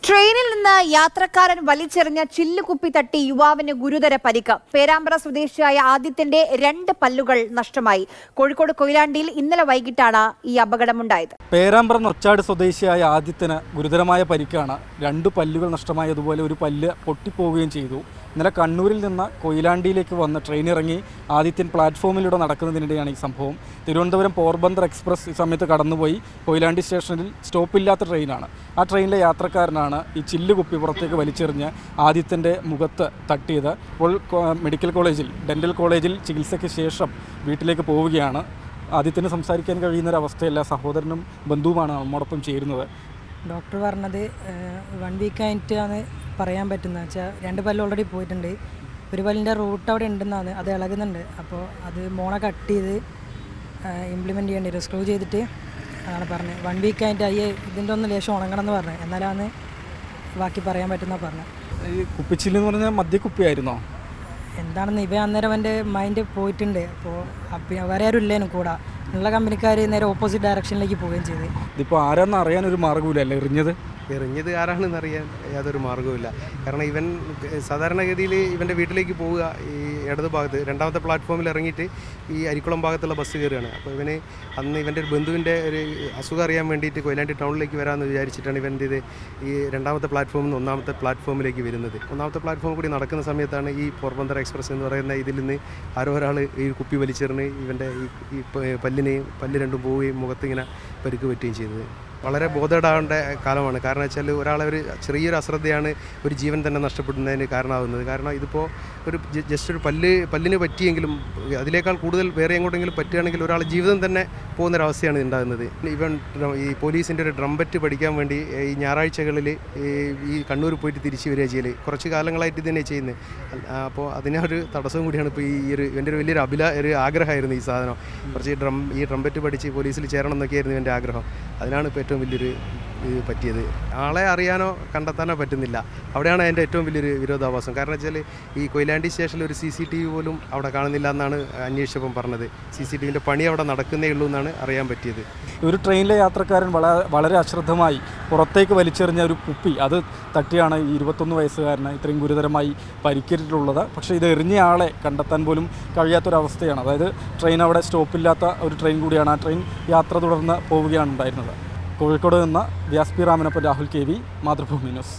ട്രെയിനിൽ നിന്ന് യാത്രക്കാരൻ വലിച്ചെറിഞ്ഞ ചില്ലുകുപ്പി തട്ടി യുവാവിന് ഗുരുതര പരിക്ക്. പേരാമ്പ്ര സ്വദേശിയായ ആദിത്യന്റെ 2 പല്ലുകൾ നഷ്ടമായി. കോഴിക്കോട് കൊയിലാണ്ടിയിൽ ഇന്നലെ വൈകിട്ടാണ് ഈ അപകടമുണ്ടായത്. പേരാമ്പ്ര നൊച്ചാട് സ്വദേശിയായ ആദിത്യന് ഗുരുതരമായ പരിക്കാണ്. 2 പല്ലുകൾ നഷ്ടമായതുപോലെ ഒരു പല്ല് പൊട്ടിപ്പോവുകയും ചെയ്തു. ഇന്നലെ കണ്ണൂരിൽ നിന്ന് കൊയിലാണ്ടിയിലേക്ക് വന്ന് ട്രെയിൻ ഇറങ്ങി ആദിത്യൻ പ്ലാറ്റ്ഫോമിലൂടെ നടക്കുന്നതിനിടെയാണ് ഈ സംഭവം. തിരുവനന്തപുരം പോർബന്ദർ എക്സ്പ്രസ് ഈ സമയത്ത് കടന്നുപോയി. കൊയിലാണ്ടി സ്റ്റേഷനിൽ സ്റ്റോപ്പില്ലാത്ത ട്രെയിനാണ്. ആ ട്രെയിനിലെ യാത്രക്കാരനാണ് ഈ ചില്ലുകുപ്പി പുറത്തേക്ക് വലിച്ചെറിഞ്ഞ് ആദിത്യൻ്റെ മുഖത്ത് തട്ടിയത്. ഇപ്പോൾ മെഡിക്കൽ കോളേജിൽ ഡെൻ്റൽ കോളേജിൽ ചികിത്സയ്ക്ക് ശേഷം വീട്ടിലേക്ക് പോവുകയാണ്. ആദിത്യന് സംസാരിക്കാൻ കഴിയുന്നൊരവസ്ഥയല്ല. സഹോദരനും ബന്ധുവുമാണ് നമ്മോടൊപ്പം ചേരുന്നത്. ഡോക്ടർ പറഞ്ഞത് 1 വീക്കായിട്ടാണ് പറയാൻ പറ്റുന്നത്. വെച്ചാൽ 2 പല്ല് ഓൾറെഡി പോയിട്ടുണ്ട്. ഒരു പല്ലിൻ്റെ റൂട്ട് അവിടെ ഉണ്ടെന്നാണ്, അത് ഇളകുന്നുണ്ട്. അപ്പോൾ അത് മോണ കട്ട് ചെയ്ത് ഇംപ്ലിമെൻറ്റ് ചെയ്യേണ്ടി വരും, സ്ക്രൂ ചെയ്തിട്ട് അതാണ് പറഞ്ഞത്. 1 വീക്കായിട്ട് ഇതിൻ്റെ ഒന്ന് ലേശം ഉണങ്ങണം എന്ന് പറഞ്ഞത്. എന്നാലാണ് ബാക്കി പറയാൻ പറ്റുന്ന പറഞ്ഞത്. ഈ കുപ്പിച്ചില്ലെന്ന് പറഞ്ഞാൽ മദ്യക്കുപ്പിയായിരുന്നോ? എന്താണെന്ന് ഇവ അന്നേരം എൻ്റെ മൈൻഡ് പോയിട്ടുണ്ട്. അപ്പോൾ വേറെ ആരും ഇല്ലേനും കൂടെ ഉള്ള കമ്പനിക്കാർ നേരെ ഓപ്പോസിറ്റ് ഡയറക്ഷനിലേക്ക് പോവുകയും ചെയ്ത്. ഇതിപ്പോൾ ആരാന്ന് അറിയാനൊരു മാർഗ്ഗമില്ലല്ലേ? എറിഞ്ഞത് ആരാണെന്ന് അറിയാൻ യാതൊരു മാർഗ്ഗവുമില്ല. കാരണം ഇവൻ സാധാരണഗതിയിൽ ഇവൻ്റെ വീട്ടിലേക്ക് പോവുക ഈ ഇടത് ഭാഗത്ത് 2ാമത്തെ പ്ലാറ്റ്ഫോമിൽ ഇറങ്ങിയിട്ട് ഈ അരിക്കുളം ഭാഗത്തുള്ള ബസ് കയറുകയാണ്. അപ്പോൾ ഇവന് അന്ന് ഇവൻ്റെ ഒരു ബന്ധുവിൻ്റെ ഒരു അസുഖം അറിയാൻ വേണ്ടിയിട്ട് കൊയിലാണ്ടി ടൗണിലേക്ക് വരാമെന്ന് വിചാരിച്ചിട്ടാണ് ഇവൻ്റെ ഇത് ഈ 2ാമത്തെ പ്ലാറ്റ്ഫോമിൽ നിന്ന് 1ാമത്തെ പ്ലാറ്റ്ഫോമിലേക്ക് വരുന്നത്. 1ാമത്തെ പ്ലാറ്റ്ഫോം കൂടി നടക്കുന്ന സമയത്താണ് ഈ പോർബന്ദർ എക്സ്പ്രസ് എന്ന് പറയുന്ന ഇതിൽ നിന്ന് ആരോ ഒരാൾ ഈ കുപ്പി വലിച്ചെറിഞ്ഞ് ഇവൻ്റെ ഈ പല്ല് രണ്ടും പോവുകയും മുഖത്തിങ്ങനെ പരിക്ക് പറ്റുകയും ചെയ്തത്. വളരെ ബോധേടാവേണ്ട കാലമാണ്. കാരണം വെച്ചാൽ ഒരാളെ ഒരു ചെറിയൊരു അശ്രദ്ധയാണ് ഒരു ജീവൻ തന്നെ നഷ്ടപ്പെടുന്നതിന് കാരണമാകുന്നത്. കാരണം ഇതിപ്പോൾ ഒരു ജസ്റ്റ് ഒരു പല്ലിന് പറ്റിയെങ്കിലും അതിനേക്കാൾ കൂടുതൽ വേറെ എങ്ങോട്ടെങ്കിലും പറ്റുകയാണെങ്കിൽ ഒരാളെ ജീവിതം തന്നെ പോകുന്നൊരവസ്ഥയാണ് ഉണ്ടാകുന്നത്. ഇവൻ ഈ പോലീസിൻ്റെ ഒരു ഡ്രംപറ്റ് പഠിക്കാൻ വേണ്ടി ഈ ഞായറാഴ്ചകളിൽ ഈ കണ്ണൂർ പോയിട്ട് തിരിച്ചു വരിക ചെയ്യൽ കുറച്ച് കാലങ്ങളായിട്ട് ഇത് തന്നെ ചെയ്യുന്നത്. അപ്പോൾ അതിനൊരു തടസ്സവും കൂടിയാണ് ഇപ്പോൾ ഇവൻ്റെ ഒരു വലിയൊരു ഒരു ആഗ്രഹമായിരുന്നു ഈ സാധനം. കുറച്ച് ഈ ഡ്രംപറ്റ് പഠിച്ച് പോലീസിൽ ചേരണം എന്നൊക്കെയായിരുന്നു ഇവൻ്റെ ആഗ്രഹം. അതിനാണ് ഇപ്പോൾ ഏറ്റവും വലിയൊരു ഇത് പറ്റിയത്. ആളെ അറിയാനോ കണ്ടെത്താനോ പറ്റുന്നില്ല. അവിടെയാണ് അതിൻ്റെ ഏറ്റവും വലിയൊരു വിരോധാഭാസം. കാരണം വെച്ചാൽ ഈ കൊയിലാണ്ടി സ്റ്റേഷനിൽ ഒരു CCTV പോലും അവിടെ കാണുന്നില്ല എന്നാണ് അന്വേഷിച്ചപ്പം പറഞ്ഞത്. CCTVൻ്റെ പണി അവിടെ നടക്കുന്നേ ഉള്ളൂ എന്നാണ് അറിയാൻ പറ്റിയത്. ഒരു ട്രെയിനിലെ യാത്രക്കാരൻ വളരെ അശ്രദ്ധമായി പുറത്തേക്ക് വലിച്ചെറിഞ്ഞ ഒരു കുപ്പി അത് തട്ടിയാണ് ഈ 21 വയസ്സുകാരന് ഇത്രയും ഗുരുതരമായി പരിക്കേറ്റിട്ടുള്ളത്. പക്ഷേ ഇത് എറിഞ്ഞ ആളെ കണ്ടെത്താൻ പോലും കഴിയാത്തൊരവസ്ഥയാണ്. അതായത് ട്രെയിൻ അവിടെ സ്റ്റോപ്പില്ലാത്ത ഒരു ട്രെയിൻ കൂടിയാണ്. ആ ട്രെയിൻ യാത്ര തുടർന്ന് പോവുകയാണ് ഉണ്ടായിരുന്നത്. കോഴിക്കോട് നിന്ന് വ്യാസ് പി രാമനൊപ്പം രാഹുൽ KV, മാതൃഭൂമി ന്യൂസ്.